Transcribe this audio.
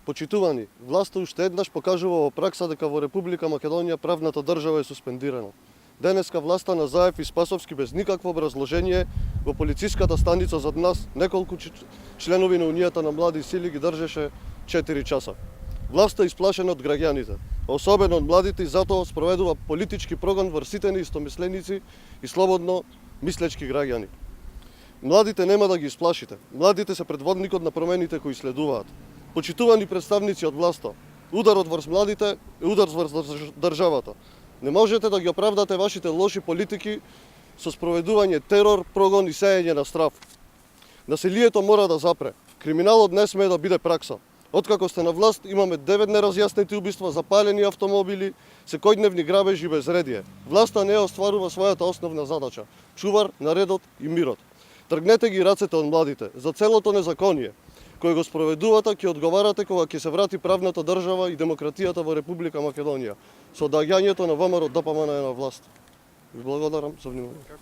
Почитувани, власта уште еднаш покажува во пракса дека во Република Македонија правната држава е суспендирана. Денеска власта на Заев и Спасовски без никакво образложение во полициската станица зад нас неколку членови на Унијата на млади сили ги држеше 4 часа. Власта е исплашена од граѓаните, особено од младите, и затоа спроведува политички прогон врз сите неистомисленици и слободно мислечки граѓани. Младите нема да ги исплашите. Младите се предводникот на промените кои следуваат. Почитувани представници од власта, ударот врз младите е удар врз државата. Не можете да ги оправдате вашите лоши политики со спроведување терор, прогон и сеење на страв. Населието мора да запре. Криминалот не смее да биде пракса. Откако сте на власт, имаме 9 неразјаснети убиства, запалени автомобили, секојдневни грабежи и безредие. Власта не остварува својата основна задача – чувар на редот и мирот. Тргнете ги рацете од младите. За целото незаконие кој го спроведувате, ќе одговарате кога ќе се врати правната држава и демократијата во Република Македонија, со доаѓањето на ВМРО ДПМН на власт. Ви благодарам за внимание.